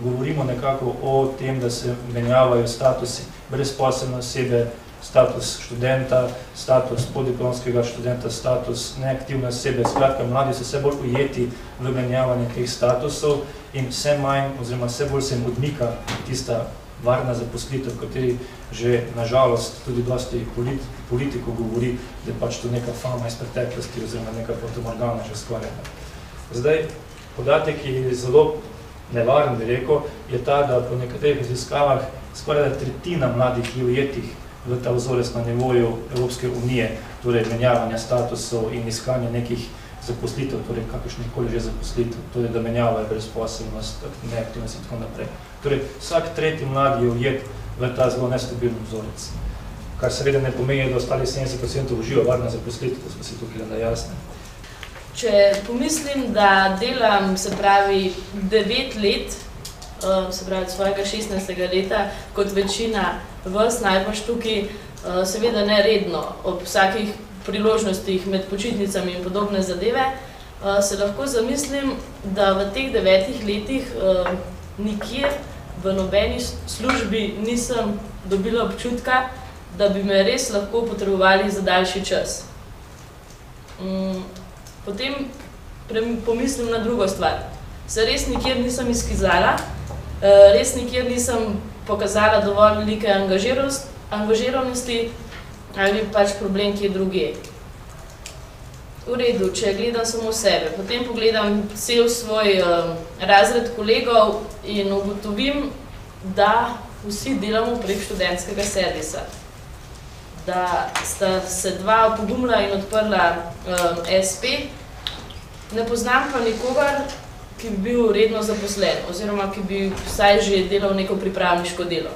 govorimo nekako o tem, da se menjavajo statusi brezposelne osebe, status študenta, status podiplomskega študenta, status neaktivne osebe. Skratka, mladi so vse bolj ujeti v menjavanje teh statusov in vse manj oziroma vse bolj se jim odmika tista varna zaposlitev, v kateri že nažalost tudi dosti politikov govori, da je pač to neka fama iz preteklosti oziroma neka fatamorgana že skoraj. Zdaj, podatek je zelo nevaren, bi rekel, je ta, da po nekaterih raziskavah skoraj tretjina mladih je ujetih v ta vzorec na nivoju Evropske unije, torej menjavanja statusov in iskanja nekih zaposlitev, torej kakršnihkoli že zaposlitev, torej da menjavajo brezposelnost, neaktivnost in tako naprej. Torej, vsak tretji mladi je ujet v ta zelo nestabilen vzorec, kar seveda ne pomeni, da ostali 70% uživa varna zaposlitev, da smo si tukaj da jasne. Če pomislim, da delam, se pravi, 9 let, se pravi, svojega 16. leta, kot večina vas najbolj tukaj, seveda ne redno, ob vsakih priložnostih med počitnicami in podobne zadeve, se lahko zamislim, da v teh 9 letih nikjer v nobeni službi nisem dobila občutka, da bi me res lahko potrebovali za daljši čas. Potem pomislim na drugo stvar. Se res nikjer nisem izkazala, res nikjer nisem pokazala dovolj velike angažiranosti ali pač problem kje druge. V redu, če gledam samo sebe, potem pogledam cel svoj razred kolegov in ugotovim, da vsi delamo prek študentskega servisa. Da sta se dva opogumila in odprla SP. Ne poznam pa nikogar, ki bi bil redno zaposlen, oziroma ki bi vsaj že delal neko pripravniško delo.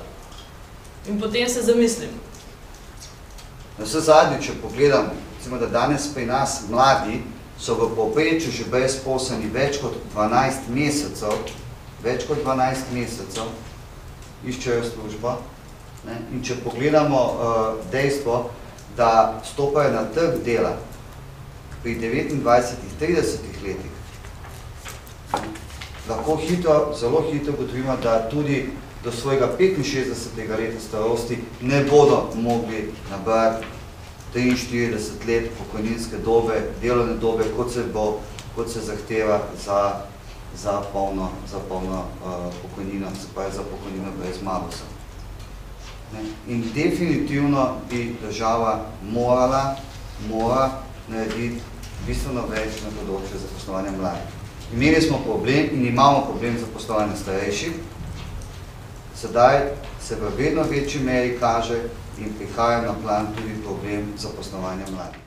In potem se zamislim. Na vse zadnje, če pogledam, recimo, da danes pri nas mladi so v povprečju že brezposelni več kot 12 mesecev, iščejo službo. In če pogledamo dejstvo, da stopajo na trg dela pri 29-30 letih, lahko zelo hitro ugotovimo, da tudi do svojega 65. leta starosti ne bodo mogli nabrati 43 let pokojninske dobe, delovne dobe, kot se zahteva za polno pokojnino, se pravi za pokojnino brez malusa. In definitivno bi država mora narediti bistveno več na področju zaposlovanja mladih. Imeli smo problem in imamo problem zaposlovanja starejših, sedaj se v vedno večji meri kaže in prihaja na plan tudi problem zaposlovanja mladih.